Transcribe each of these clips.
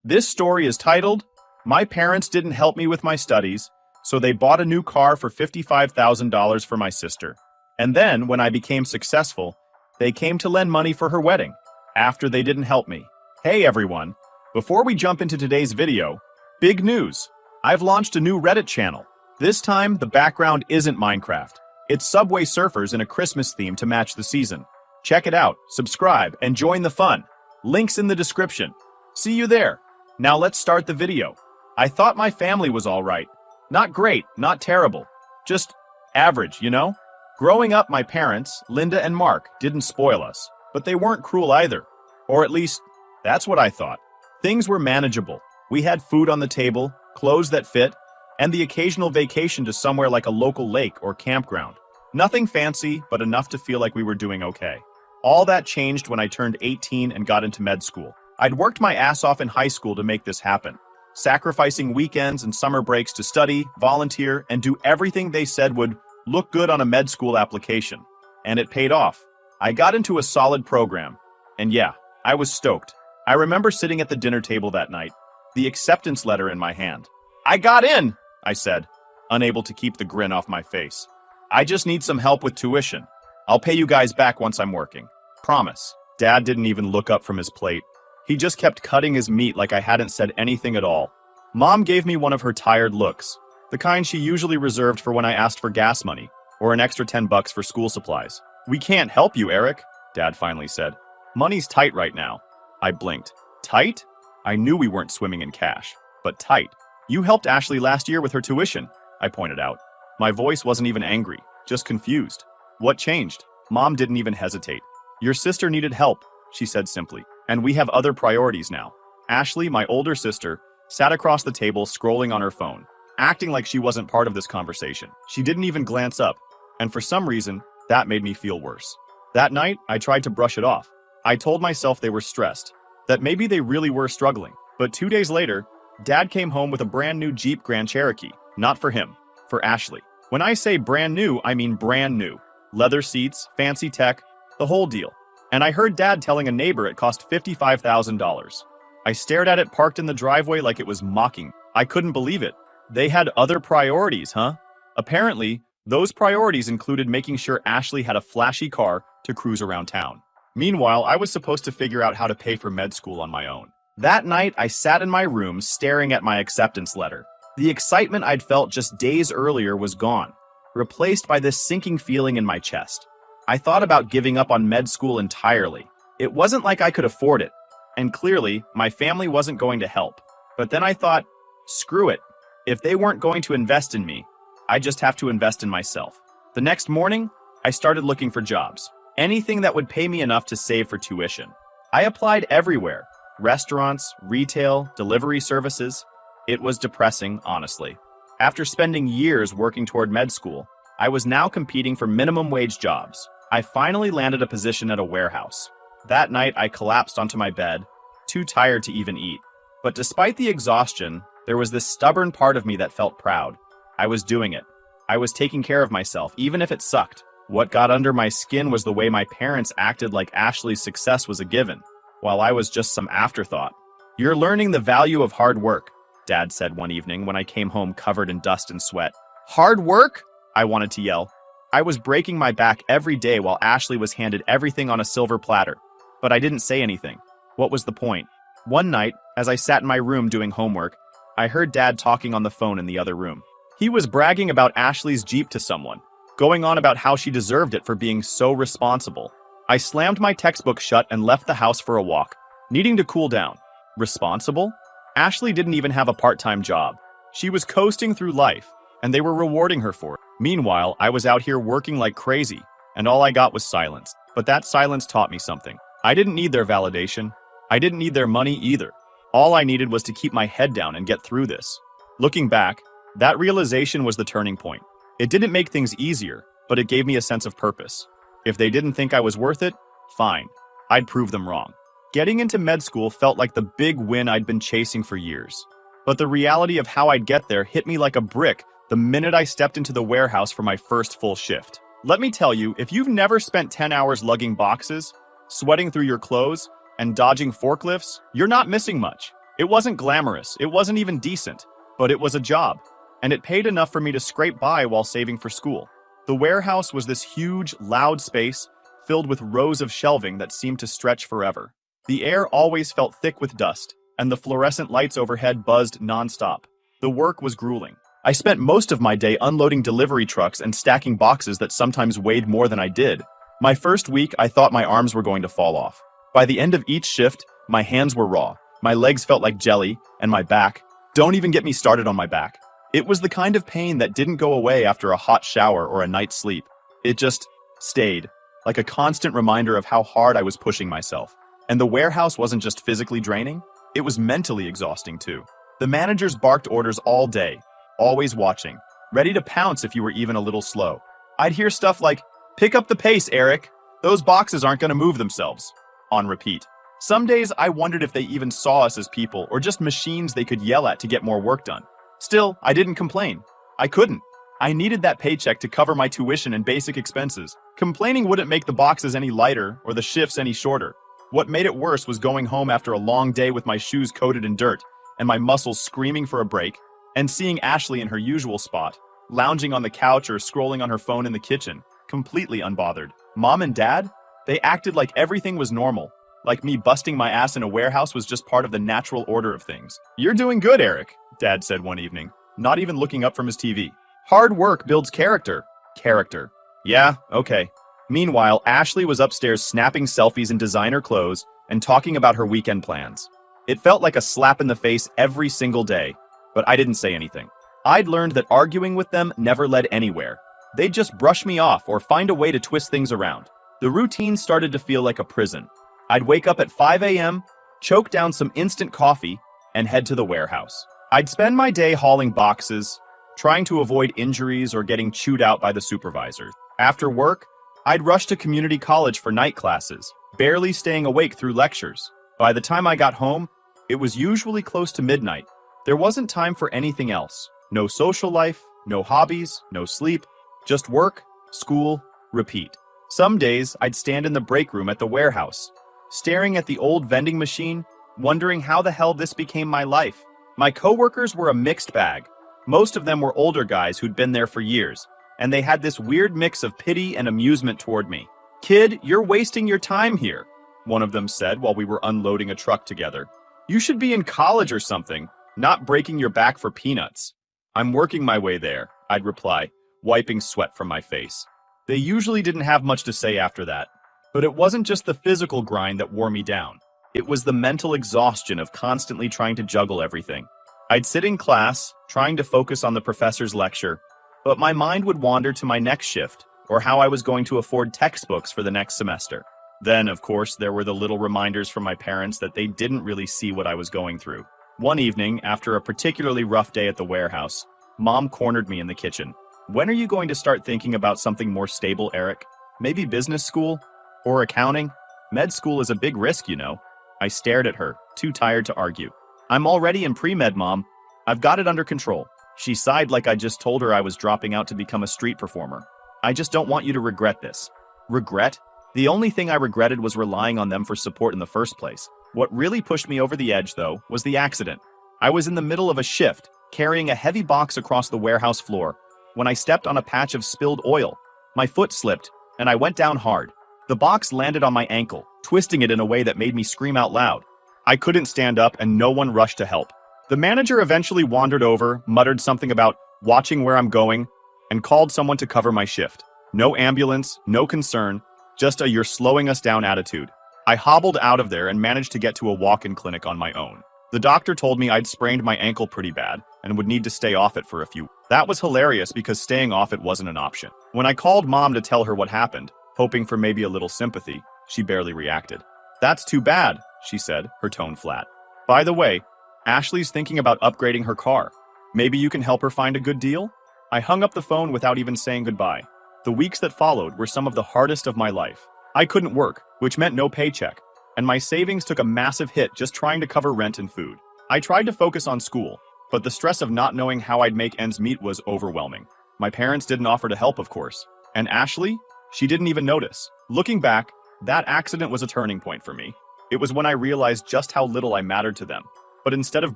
This story is titled, My Parents Didn't Help Me with My Studies, so they bought a new car for $55,000 for my sister. And then, when I became successful, they came to lend money for her wedding, after they didn't help me. Hey everyone, before we jump into today's video, big news! I've launched a new Reddit channel. This time, the background isn't Minecraft. It's Subway Surfers in a Christmas theme to match the season. Check it out, subscribe, and join the fun. Links in the description. See you there. Now let's start the video. I thought my family was alright. Not great, not terrible. Just average, you know? Growing up, my parents, Linda and Mark, didn't spoil us. But they weren't cruel either. Or at least, that's what I thought. Things were manageable. We had food on the table, clothes that fit, and the occasional vacation to somewhere like a local lake or campground. Nothing fancy, but enough to feel like we were doing okay. All that changed when I turned 18 and got into med school. I'd worked my ass off in high school to make this happen, sacrificing weekends and summer breaks to study, volunteer, and do everything they said would look good on a med school application. And it paid off. I got into a solid program. And yeah, I was stoked. I remember sitting at the dinner table that night, the acceptance letter in my hand. I got in, I said, unable to keep the grin off my face. I just need some help with tuition. I'll pay you guys back once I'm working. Promise. Dad didn't even look up from his plate. He just kept cutting his meat like I hadn't said anything at all. Mom gave me one of her tired looks, the kind she usually reserved for when I asked for gas money, or an extra $10 for school supplies. We can't help you, Eric, Dad finally said. Money's tight right now. I blinked. Tight? I knew we weren't swimming in cash, but tight. You helped Ashley last year with her tuition, I pointed out. My voice wasn't even angry, just confused. What changed? Mom didn't even hesitate. Your sister needed help, she said simply. And we have other priorities now. Ashley, my older sister, sat across the table scrolling on her phone, acting like she wasn't part of this conversation. She didn't even glance up, and for some reason, that made me feel worse. That night, I tried to brush it off. I told myself they were stressed, that maybe they really were struggling. But 2 days later, Dad came home with a brand new Jeep Grand Cherokee. Not for him, for Ashley. When I say brand new, I mean brand new. Leather seats, fancy tech, the whole deal. And I heard Dad telling a neighbor it cost $55,000. I stared at it parked in the driveway like it was mocking. I couldn't believe it. They had other priorities, huh? Apparently, those priorities included making sure Ashley had a flashy car to cruise around town. Meanwhile, I was supposed to figure out how to pay for med school on my own. That night, I sat in my room staring at my acceptance letter. The excitement I'd felt just days earlier was gone, replaced by this sinking feeling in my chest. I thought about giving up on med school entirely. It wasn't like I could afford it, and clearly, my family wasn't going to help. But then I thought, screw it. If they weren't going to invest in me, I just have to invest in myself. The next morning, I started looking for jobs. Anything that would pay me enough to save for tuition. I applied everywhere. Restaurants, retail, delivery services. It was depressing, honestly. After spending years working toward med school, I was now competing for minimum wage jobs. I finally landed a position at a warehouse. That night, I collapsed onto my bed, too tired to even eat. But despite the exhaustion, there was this stubborn part of me that felt proud. I was doing it. I was taking care of myself, even if it sucked. What got under my skin was the way my parents acted like Ashley's success was a given, while I was just some afterthought. You're learning the value of hard work, Dad said one evening when I came home covered in dust and sweat. Hard work? I wanted to yell. I was breaking my back every day while Ashley was handed everything on a silver platter. But I didn't say anything. What was the point? One night, as I sat in my room doing homework, I heard Dad talking on the phone in the other room. He was bragging about Ashley's Jeep to someone, going on about how she deserved it for being so responsible. I slammed my textbook shut and left the house for a walk, needing to cool down. Responsible? Ashley didn't even have a part-time job. She was coasting through life, and they were rewarding her for it. Meanwhile, I was out here working like crazy, and all I got was silence. But that silence taught me something. I didn't need their validation. I didn't need their money either. All I needed was to keep my head down and get through this. Looking back, that realization was the turning point. It didn't make things easier, but it gave me a sense of purpose. If they didn't think I was worth it, fine. I'd prove them wrong. Getting into med school felt like the big win I'd been chasing for years. But the reality of how I'd get there hit me like a brick the minute I stepped into the warehouse for my first full shift. Let me tell you, if you've never spent 10 hours lugging boxes, sweating through your clothes, and dodging forklifts, you're not missing much. It wasn't glamorous, it wasn't even decent, but it was a job, and it paid enough for me to scrape by while saving for school. The warehouse was this huge, loud space filled with rows of shelving that seemed to stretch forever. The air always felt thick with dust, and the fluorescent lights overhead buzzed nonstop. The work was grueling. I spent most of my day unloading delivery trucks and stacking boxes that sometimes weighed more than I did. My first week, I thought my arms were going to fall off. By the end of each shift, my hands were raw, my legs felt like jelly, and my back, don't even get me started on my back. It was the kind of pain that didn't go away after a hot shower or a night's sleep. It just stayed, like a constant reminder of how hard I was pushing myself. And the warehouse wasn't just physically draining, it was mentally exhausting too. The managers barked orders all day, always watching, ready to pounce if you were even a little slow. I'd hear stuff like, "Pick up the pace, Eric. Those boxes aren't going to move themselves," on repeat. Some days I wondered if they even saw us as people or just machines they could yell at to get more work done. Still, I didn't complain. I couldn't. I needed that paycheck to cover my tuition and basic expenses. Complaining wouldn't make the boxes any lighter or the shifts any shorter. What made it worse was going home after a long day with my shoes coated in dirt and my muscles screaming for a break, and seeing Ashley in her usual spot, lounging on the couch or scrolling on her phone in the kitchen, completely unbothered. Mom and Dad? They acted like everything was normal, like me busting my ass in a warehouse was just part of the natural order of things. "You're doing good, Eric," Dad said one evening, not even looking up from his TV. "Hard work builds character." Character. Yeah, okay. Meanwhile, Ashley was upstairs snapping selfies in designer clothes and talking about her weekend plans. It felt like a slap in the face every single day, but I didn't say anything. I'd learned that arguing with them never led anywhere. They'd just brush me off or find a way to twist things around. The routine started to feel like a prison. I'd wake up at 5 a.m., choke down some instant coffee, and head to the warehouse. I'd spend my day hauling boxes, trying to avoid injuries or getting chewed out by the supervisor. After work, I'd rush to community college for night classes, barely staying awake through lectures. By the time I got home, it was usually close to midnight. There wasn't time for anything else. No social life, no hobbies, no sleep, just work, school, repeat. Some days, I'd stand in the break room at the warehouse, staring at the old vending machine, wondering how the hell this became my life. My coworkers were a mixed bag. Most of them were older guys who'd been there for years, and they had this weird mix of pity and amusement toward me. "Kid, you're wasting your time here," one of them said while we were unloading a truck together. "You should be in college or something, not breaking your back for peanuts." "I'm working my way there," I'd reply, wiping sweat from my face. They usually didn't have much to say after that, but it wasn't just the physical grind that wore me down. It was the mental exhaustion of constantly trying to juggle everything. I'd sit in class, trying to focus on the professor's lecture, but my mind would wander to my next shift, or how I was going to afford textbooks for the next semester. Then, of course, there were the little reminders from my parents that they didn't really see what I was going through. One evening, after a particularly rough day at the warehouse, Mom cornered me in the kitchen. "When are you going to start thinking about something more stable, Eric? Maybe business school? Or accounting? Med school is a big risk, you know." I stared at her, too tired to argue. "I'm already in pre-med, Mom. I've got it under control." She sighed like I just told her I was dropping out to become a street performer. "I just don't want you to regret this." Regret? The only thing I regretted was relying on them for support in the first place. What really pushed me over the edge, though, was the accident. I was in the middle of a shift, carrying a heavy box across the warehouse floor, when I stepped on a patch of spilled oil. My foot slipped, and I went down hard. The box landed on my ankle, twisting it in a way that made me scream out loud. I couldn't stand up, and no one rushed to help. The manager eventually wandered over, muttered something about watching where I'm going, and called someone to cover my shift. No ambulance, no concern, just a "you're slowing us down" attitude. I hobbled out of there and managed to get to a walk-in clinic on my own. The doctor told me I'd sprained my ankle pretty bad and would need to stay off it for a few. That was hilarious because staying off it wasn't an option. When I called Mom to tell her what happened, hoping for maybe a little sympathy, she barely reacted. "That's too bad," she said, her tone flat. "By the way, Ashley's thinking about upgrading her car. Maybe you can help her find a good deal?" I hung up the phone without even saying goodbye. The weeks that followed were some of the hardest of my life. I couldn't work, which meant no paycheck, and my savings took a massive hit just trying to cover rent and food. I tried to focus on school, but the stress of not knowing how I'd make ends meet was overwhelming. My parents didn't offer to help, of course. And Ashley? She didn't even notice. Looking back, that accident was a turning point for me. It was when I realized just how little I mattered to them. But instead of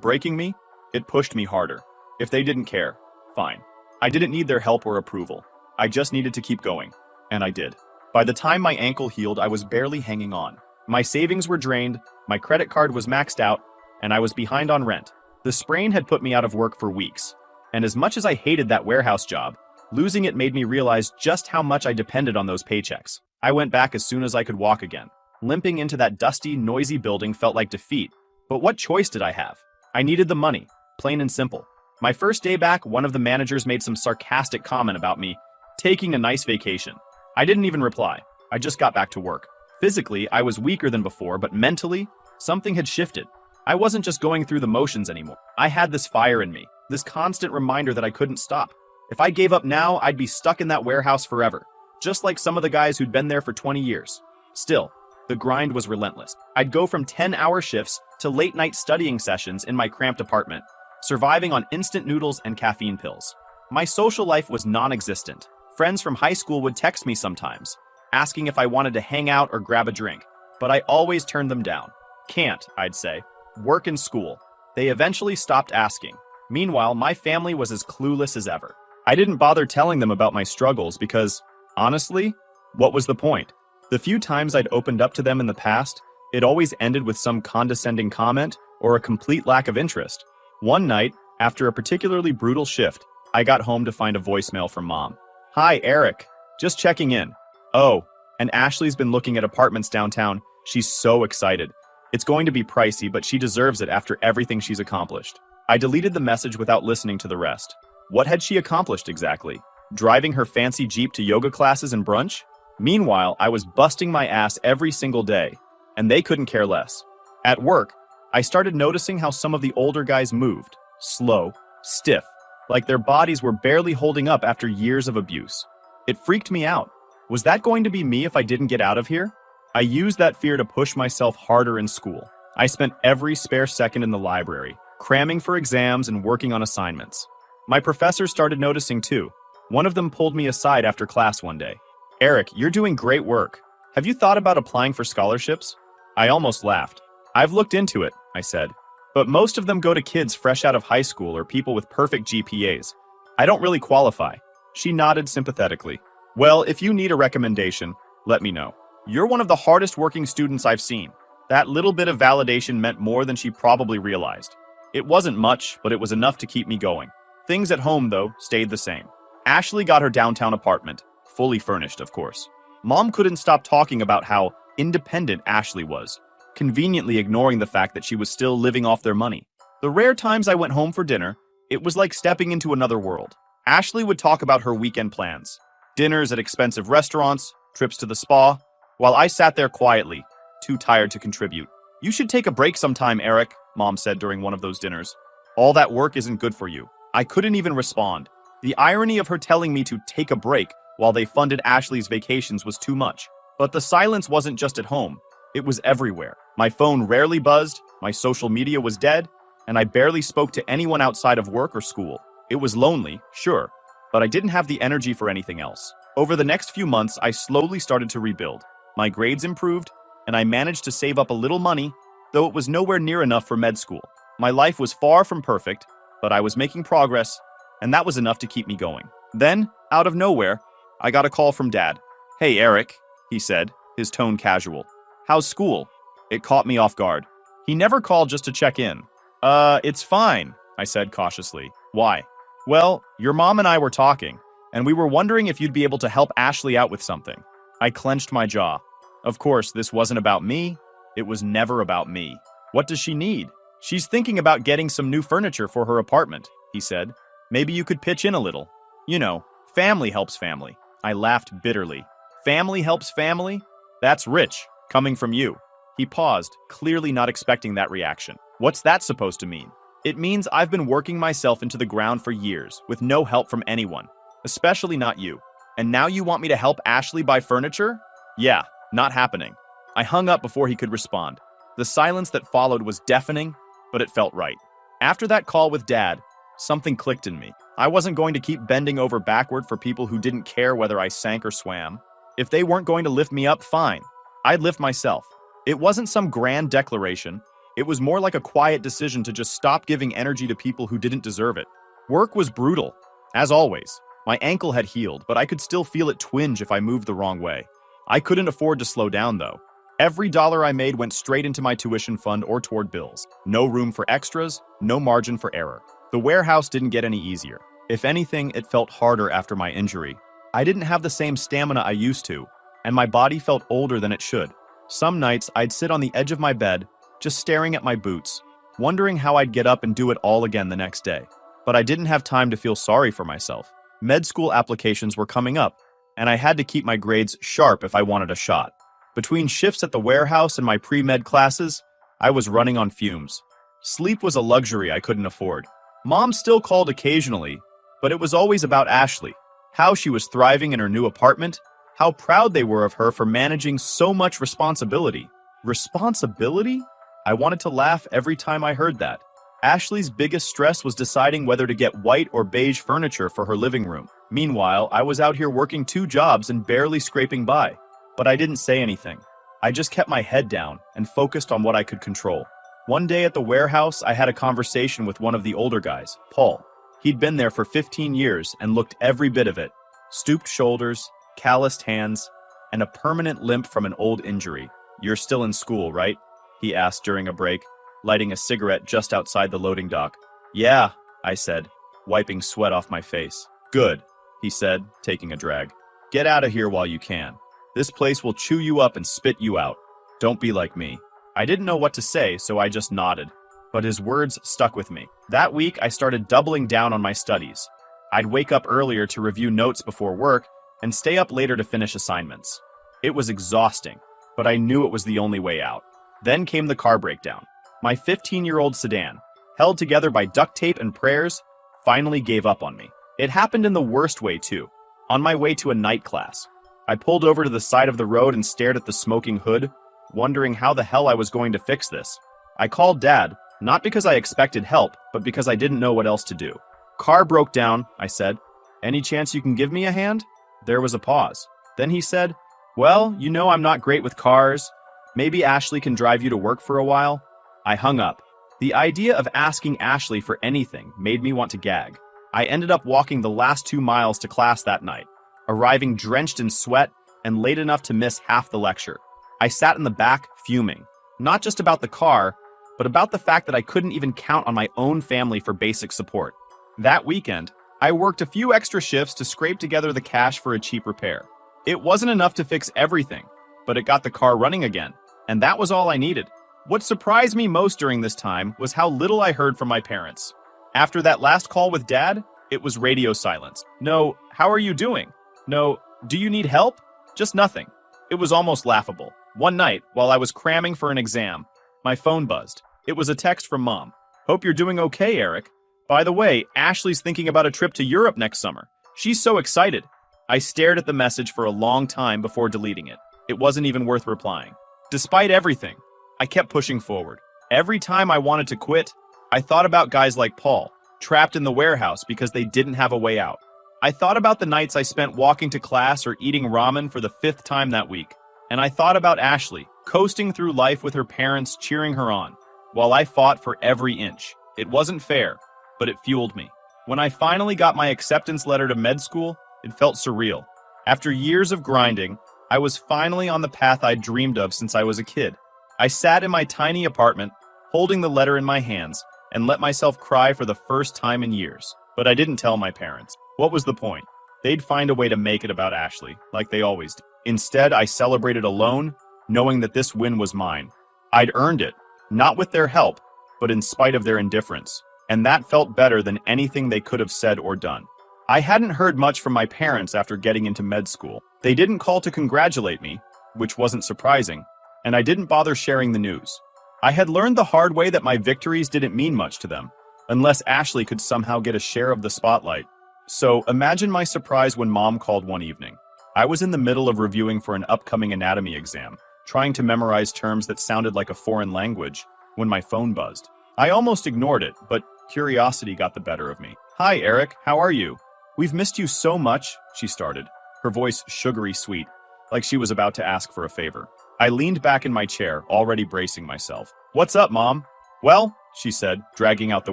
breaking me, it pushed me harder. If they didn't care, fine. I didn't need their help or approval. I just needed to keep going. And I did. By the time my ankle healed, I was barely hanging on. My savings were drained, my credit card was maxed out, and I was behind on rent. The sprain had put me out of work for weeks. And as much as I hated that warehouse job, losing it made me realize just how much I depended on those paychecks. I went back as soon as I could walk again. Limping into that dusty, noisy building felt like defeat. But what choice did I have? I needed the money, plain and simple. My first day back, one of the managers made some sarcastic comment about me taking a nice vacation. I didn't even reply. I just got back to work. Physically, I was weaker than before, but mentally, something had shifted. I wasn't just going through the motions anymore. I had this fire in me, this constant reminder that I couldn't stop. If I gave up now, I'd be stuck in that warehouse forever, just like some of the guys who'd been there for 20 years. Still, the grind was relentless. I'd go from 10-hour shifts to late-night studying sessions in my cramped apartment, surviving on instant noodles and caffeine pills. My social life was non-existent. Friends from high school would text me sometimes, asking if I wanted to hang out or grab a drink, but I always turned them down. Can't, I'd say. Work and school. They eventually stopped asking. Meanwhile, my family was as clueless as ever. I didn't bother telling them about my struggles because, honestly, what was the point? The few times I'd opened up to them in the past, it always ended with some condescending comment or a complete lack of interest. One night, after a particularly brutal shift, I got home to find a voicemail from Mom. "Hi, Eric. Just checking in. Oh, and Ashley's been looking at apartments downtown. She's so excited. It's going to be pricey, but she deserves it after everything she's accomplished." I deleted the message without listening to the rest. What had she accomplished exactly? Driving her fancy Jeep to yoga classes and brunch? Meanwhile, I was busting my ass every single day, and they couldn't care less. At work, I started noticing how some of the older guys moved. Slow, stiff, like their bodies were barely holding up after years of abuse. It freaked me out. Was that going to be me if I didn't get out of here? I used that fear to push myself harder in school. I spent every spare second in the library, cramming for exams and working on assignments. My professors started noticing too. One of them pulled me aside after class one day. "Eric, you're doing great work. Have you thought about applying for scholarships?" I almost laughed. "I've looked into it," I said. "But most of them go to kids fresh out of high school or people with perfect GPAs. I don't really qualify." She nodded sympathetically. "Well, if you need a recommendation, let me know. You're one of the hardest working students I've seen." That little bit of validation meant more than she probably realized. It wasn't much, but it was enough to keep me going. Things at home, though, stayed the same. Ashley got her downtown apartment, fully furnished, of course. Mom couldn't stop talking about how independent Ashley was, conveniently ignoring the fact that she was still living off their money. The rare times I went home for dinner, it was like stepping into another world. Ashley would talk about her weekend plans, dinners at expensive restaurants, trips to the spa, while I sat there quietly, too tired to contribute. "You should take a break sometime, Eric," Mom said during one of those dinners. "All that work isn't good for you." I couldn't even respond. The irony of her telling me to take a break while they funded Ashley's vacations was too much. But the silence wasn't just at home. It was everywhere. My phone rarely buzzed, my social media was dead, and I barely spoke to anyone outside of work or school. It was lonely, sure, but I didn't have the energy for anything else. Over the next few months, I slowly started to rebuild. My grades improved, and I managed to save up a little money, though it was nowhere near enough for med school. My life was far from perfect, but I was making progress, and that was enough to keep me going. Then, out of nowhere, I got a call from Dad. "Hey, Eric," he said, his tone casual. "How's school?" It caught me off guard. He never called just to check in. It's fine," I said cautiously. "Why?" "Well, your mom and I were talking, and we were wondering if you'd be able to help Ashley out with something." I clenched my jaw. Of course, this wasn't about me. It was never about me. "What does she need?" "She's thinking about getting some new furniture for her apartment," he said. "Maybe you could pitch in a little. You know, family helps family." I laughed bitterly. "Family helps family? That's rich, coming from you." He paused, clearly not expecting that reaction. "What's that supposed to mean?" "It means I've been working myself into the ground for years, with no help from anyone, especially not you. And now you want me to help Ashley buy furniture? Yeah, not happening." I hung up before he could respond. The silence that followed was deafening, but it felt right. After that call with Dad, something clicked in me. I wasn't going to keep bending over backward for people who didn't care whether I sank or swam. If they weren't going to lift me up, fine. I'd lift myself. It wasn't some grand declaration, It was more like a quiet decision to just stop giving energy to people who didn't deserve it. Work was brutal, as always. My ankle had healed, but I could still feel it twinge if I moved the wrong way. I couldn't afford to slow down, though. Every dollar I made went straight into my tuition fund or toward bills. No room for extras, no margin for error. The warehouse didn't get any easier. If anything, it felt harder after my injury. I didn't have the same stamina I used to, and my body felt older than it should. Some nights, I'd sit on the edge of my bed, just staring at my boots, wondering how I'd get up and do it all again the next day. But I didn't have time to feel sorry for myself. Med school applications were coming up, and I had to keep my grades sharp if I wanted a shot. Between shifts at the warehouse and my pre-med classes, I was running on fumes. Sleep was a luxury I couldn't afford. Mom still called occasionally, but it was always about Ashley, how she was thriving in her new apartment, how proud they were of her for managing so much responsibility. Responsibility? I wanted to laugh every time I heard that. Ashley's biggest stress was deciding whether to get white or beige furniture for her living room. Meanwhile, I was out here working 2 jobs and barely scraping by. But I didn't say anything. I just kept my head down and focused on what I could control. One day at the warehouse, I had a conversation with one of the older guys, Paul. He'd been there for 15 years and looked every bit of it. Stooped shoulders, calloused hands, and a permanent limp from an old injury. "You're still in school, right?" he asked during a break, lighting a cigarette just outside the loading dock. "Yeah," I said, wiping sweat off my face. "Good," he said, taking a drag. "Get out of here while you can. This place will chew you up and spit you out. Don't be like me." I didn't know what to say, so I just nodded. But his words stuck with me. That week, I started doubling down on my studies. I'd wake up earlier to review notes before work and stay up later to finish assignments. It was exhausting, but I knew it was the only way out. Then came the car breakdown. My 15-year-old sedan, held together by duct tape and prayers, finally gave up on me. It happened in the worst way, too. On my way to a night class, I pulled over to the side of the road and stared at the smoking hood, wondering how the hell I was going to fix this. I called Dad, not because I expected help, but because I didn't know what else to do. "Car broke down," I said. "Any chance you can give me a hand?" There was a pause. Then he said, "Well, you know I'm not great with cars. Maybe Ashley can drive you to work for a while." I hung up. The idea of asking Ashley for anything made me want to gag. I ended up walking the last 2 miles to class that night, arriving drenched in sweat and late enough to miss half the lecture. I sat in the back, fuming, not just about the car, but about the fact that I couldn't even count on my own family for basic support. That weekend, I worked a few extra shifts to scrape together the cash for a cheap repair. It wasn't enough to fix everything, but it got the car running again, and that was all I needed. What surprised me most during this time was how little I heard from my parents. After that last call with Dad, it was radio silence. No, "How are you doing?" No, "Do you need help?" Just nothing. It was almost laughable. One night, while I was cramming for an exam, my phone buzzed. It was a text from Mom. "Hope you're doing okay, Eric. By the way, Ashley's thinking about a trip to Europe next summer. She's so excited." I stared at the message for a long time before deleting it. It wasn't even worth replying. Despite everything, I kept pushing forward. Every time I wanted to quit, I thought about guys like Paul, trapped in the warehouse because they didn't have a way out. I thought about the nights I spent walking to class or eating ramen for the 5th time that week. And I thought about Ashley, coasting through life with her parents cheering her on, while I fought for every inch. It wasn't fair, but it fueled me. When I finally got my acceptance letter to med school, it felt surreal. After years of grinding, I was finally on the path I'd dreamed of since I was a kid. I sat in my tiny apartment, holding the letter in my hands, and let myself cry for the first time in years. But I didn't tell my parents. What was the point? They'd find a way to make it about Ashley, like they always do. Instead, I celebrated alone, knowing that this win was mine. I'd earned it, not with their help, but in spite of their indifference. And that felt better than anything they could have said or done. I hadn't heard much from my parents after getting into med school. They didn't call to congratulate me, which wasn't surprising, and I didn't bother sharing the news. I had learned the hard way that my victories didn't mean much to them, unless Ashley could somehow get a share of the spotlight. So imagine my surprise when Mom called one evening. I was in the middle of reviewing for an upcoming anatomy exam, trying to memorize terms that sounded like a foreign language, when my phone buzzed. I almost ignored it, but curiosity got the better of me. "Hi, Eric, how are you? We've missed you so much," she started, her voice sugary sweet, like she was about to ask for a favor. I leaned back in my chair, already bracing myself. "What's up, Mom?" Well, she said, dragging out the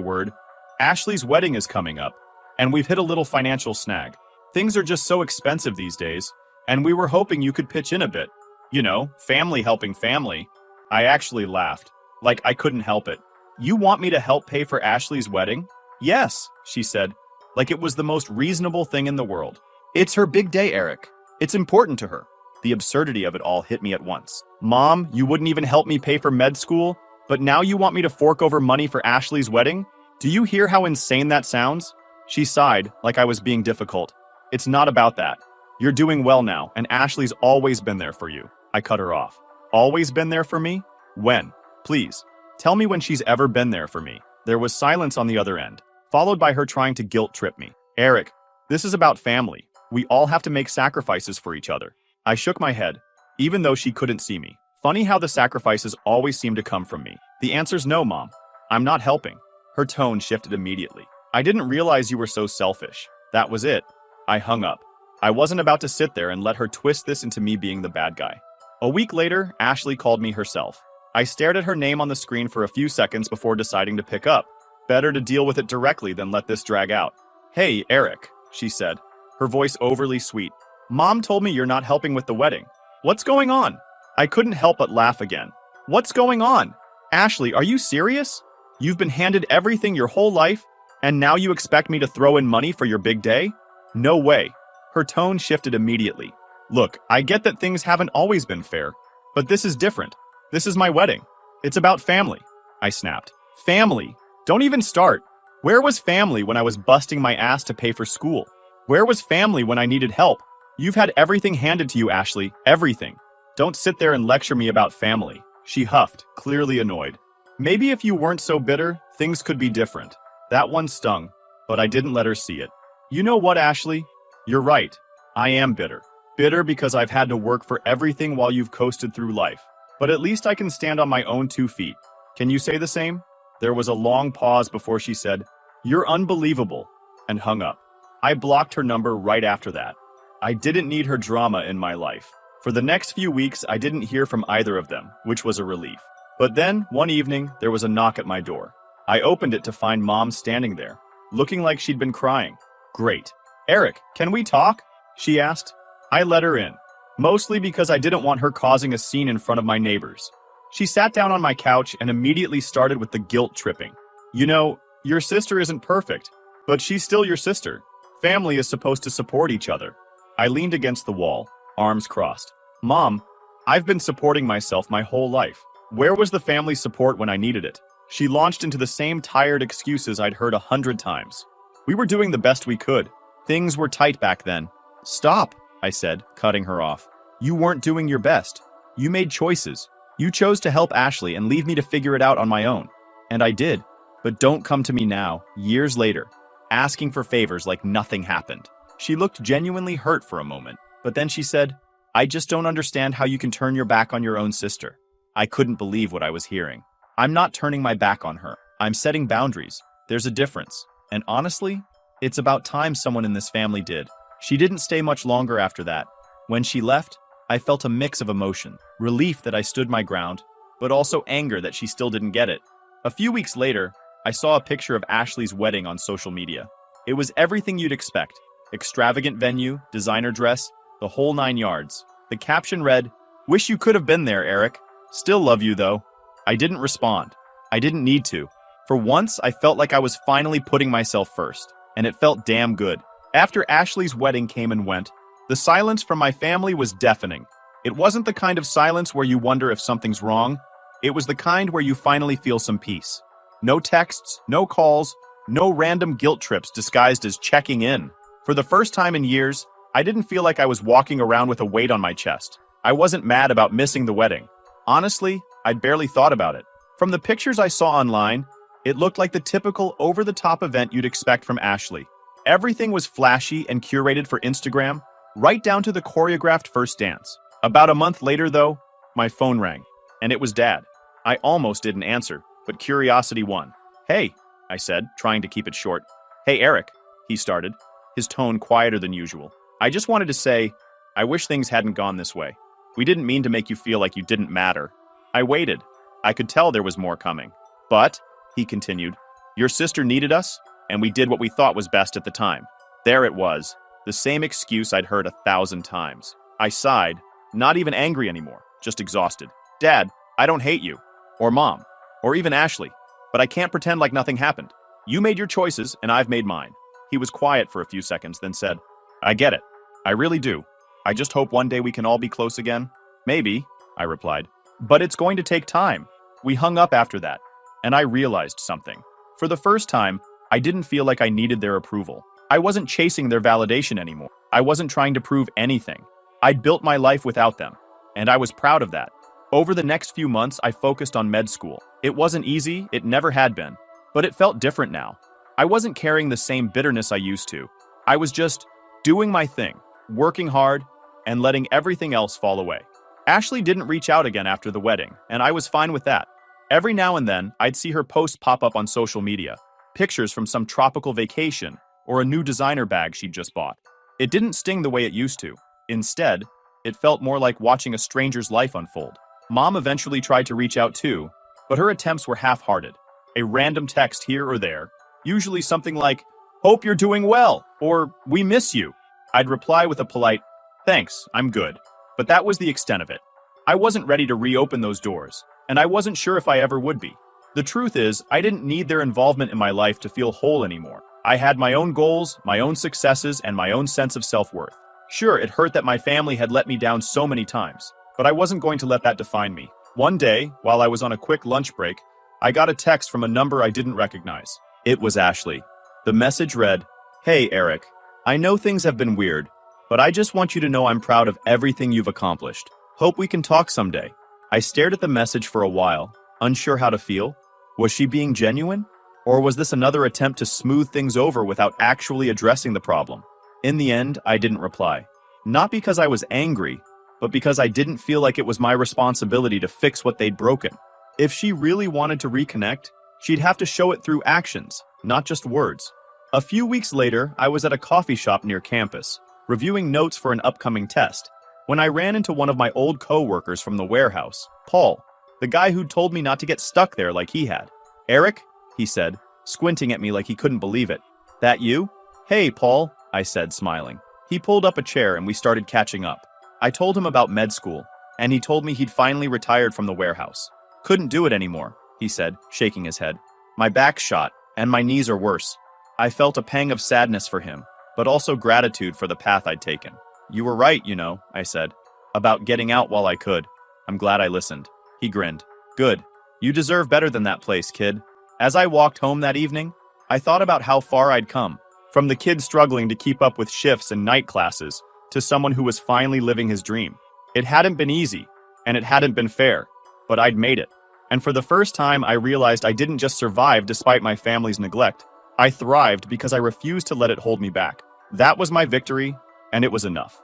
word, Ashley's wedding is coming up, and we've hit a little financial snag. Things are just so expensive these days, and we were hoping you could pitch in a bit. You know, family helping family. I actually laughed, like I couldn't help it. You want me to help pay for Ashley's wedding? Yes, she said, like it was the most reasonable thing in the world. It's her big day, Eric. It's important to her. The absurdity of it all hit me at once. Mom, you wouldn't even help me pay for med school, but now you want me to fork over money for Ashley's wedding? Do you hear how insane that sounds? She sighed, like I was being difficult. It's not about that. You're doing well now, and Ashley's always been there for you. I cut her off. Always been there for me? When? Please, tell me when she's ever been there for me. There was silence on the other end, followed by her trying to guilt trip me. Eric, this is about family. We all have to make sacrifices for each other. I shook my head, even though she couldn't see me. Funny how the sacrifices always seem to come from me. The answer's no, Mom. I'm not helping. Her tone shifted immediately. I didn't realize you were so selfish. That was it. I hung up. I wasn't about to sit there and let her twist this into me being the bad guy. A week later, Ashley called me herself. I stared at her name on the screen for a few seconds before deciding to pick up. Better to deal with it directly than let this drag out. Hey, Eric, she said, her voice overly sweet. Mom told me you're not helping with the wedding. What's going on? I couldn't help but laugh again. What's going on? Ashley, are you serious? You've been handed everything your whole life, and now you expect me to throw in money for your big day? No way. Her tone shifted immediately. Look, I get that things haven't always been fair, but this is different. This is my wedding. It's about family. I snapped. Family? Don't even start. Where was family when I was busting my ass to pay for school? Where was family when I needed help? You've had everything handed to you, Ashley. Everything. Don't sit there and lecture me about family. She huffed, clearly annoyed. Maybe if you weren't so bitter, things could be different. That one stung, but I didn't let her see it. You know what, Ashley? You're right. I am bitter. Bitter because I've had to work for everything while you've coasted through life. But at least I can stand on my own 2 feet. Can you say the same? There was a long pause before she said, You're unbelievable, and hung up. I blocked her number right after that. I didn't need her drama in my life. For the next few weeks, I didn't hear from either of them, which was a relief. But then, one evening, there was a knock at my door. I opened it to find Mom standing there, looking like she'd been crying. Great. Eric, can we talk? She asked. I let her in, mostly because I didn't want her causing a scene in front of my neighbors. She sat down on my couch and immediately started with the guilt tripping. You know, your sister isn't perfect, but she's still your sister. Family is supposed to support each other. I leaned against the wall, arms crossed. Mom, I've been supporting myself my whole life. Where was the family support when I needed it? She launched into the same tired excuses I'd heard 100 times. We were doing the best we could. Things were tight back then. Stop, I said, cutting her off. You weren't doing your best. You made choices. You chose to help Ashley and leave me to figure it out on my own. And I did. But don't come to me now, years later, asking for favors like nothing happened. She looked genuinely hurt for a moment, but then she said, I just don't understand how you can turn your back on your own sister. I couldn't believe what I was hearing. I'm not turning my back on her. I'm setting boundaries. There's a difference. And honestly, it's about time someone in this family did. She didn't stay much longer after that. When she left, I felt a mix of emotion, relief that I stood my ground, but also anger that she still didn't get it. A few weeks later, I saw a picture of Ashley's wedding on social media. It was everything you'd expect. Extravagant venue, designer dress, the whole 9 yards. The caption read, Wish you could have been there, Eric. Still love you, though. I didn't respond. I didn't need to. For once, I felt like I was finally putting myself first, and it felt damn good. After Ashley's wedding came and went, the silence from my family was deafening. It wasn't the kind of silence where you wonder if something's wrong. It was the kind where you finally feel some peace. No texts, no calls, no random guilt trips disguised as checking in. For the first time in years, I didn't feel like I was walking around with a weight on my chest. I wasn't mad about missing the wedding. Honestly, I'd barely thought about it. From the pictures I saw online, it looked like the typical over-the-top event you'd expect from Ashley. Everything was flashy and curated for Instagram, right down to the choreographed first dance. About a month later, though, my phone rang, and it was Dad. I almost didn't answer, but curiosity won. Hey, I said, trying to keep it short. Hey, Eric, he started, his tone quieter than usual. I just wanted to say, I wish things hadn't gone this way. We didn't mean to make you feel like you didn't matter. I waited. I could tell there was more coming. But, he continued, your sister needed us, and we did what we thought was best at the time. There it was, the same excuse I'd heard 1,000 times. I sighed, not even angry anymore, just exhausted. Dad, I don't hate you, or Mom, or even Ashley, but I can't pretend like nothing happened. You made your choices, and I've made mine. He was quiet for a few seconds, then said, I get it. I really do. I just hope one day we can all be close again. Maybe, I replied. But it's going to take time. We hung up after that, and I realized something. For the first time, I didn't feel like I needed their approval. I wasn't chasing their validation anymore. I wasn't trying to prove anything. I'd built my life without them, and I was proud of that. Over the next few months, I focused on med school. It wasn't easy, it never had been, but it felt different now. I wasn't carrying the same bitterness I used to. I was just doing my thing, working hard, and letting everything else fall away. Ashley didn't reach out again after the wedding, and I was fine with that. Every now and then, I'd see her posts pop up on social media, pictures from some tropical vacation or a new designer bag she'd just bought. It didn't sting the way it used to. Instead, it felt more like watching a stranger's life unfold. Mom eventually tried to reach out too, but her attempts were half-hearted. A random text here or there, usually something like, hope you're doing well, or we miss you. I'd reply with a polite, thanks, I'm good. But that was the extent of it. I wasn't ready to reopen those doors, and I wasn't sure if I ever would be. The truth is, I didn't need their involvement in my life to feel whole anymore. I had my own goals, my own successes, and my own sense of self-worth. Sure, it hurt that my family had let me down so many times, but I wasn't going to let that define me. One day, while I was on a quick lunch break, I got a text from a number I didn't recognize. It was Ashley. The message read, Hey, Eric. I know things have been weird, but I just want you to know I'm proud of everything you've accomplished. Hope we can talk someday. I stared at the message for a while, unsure how to feel. Was she being genuine? Or was this another attempt to smooth things over without actually addressing the problem? In the end, I didn't reply. Not because I was angry, but because I didn't feel like it was my responsibility to fix what they'd broken. If she really wanted to reconnect, she'd have to show it through actions, not just words. A few weeks later, I was at a coffee shop near campus, reviewing notes for an upcoming test, when I ran into one of my old co-workers from the warehouse, Paul, the guy who'd told me not to get stuck there like he had. Eric, he said, squinting at me like he couldn't believe it. That you? Hey, Paul, I said, smiling. He pulled up a chair and we started catching up. I told him about med school, and he told me he'd finally retired from the warehouse. Couldn't do it anymore, he said, shaking his head. My back's shot, and my knees are worse. I felt a pang of sadness for him, but also gratitude for the path I'd taken. You were right, you know, I said, about getting out while I could. I'm glad I listened. He grinned. Good. You deserve better than that place, kid. As I walked home that evening, I thought about how far I'd come, from the kid struggling to keep up with shifts and night classes, to someone who was finally living his dream. It hadn't been easy, and it hadn't been fair, but I'd made it. And for the first time, I realized I didn't just survive despite my family's neglect. I thrived because I refused to let it hold me back. That was my victory, and it was enough.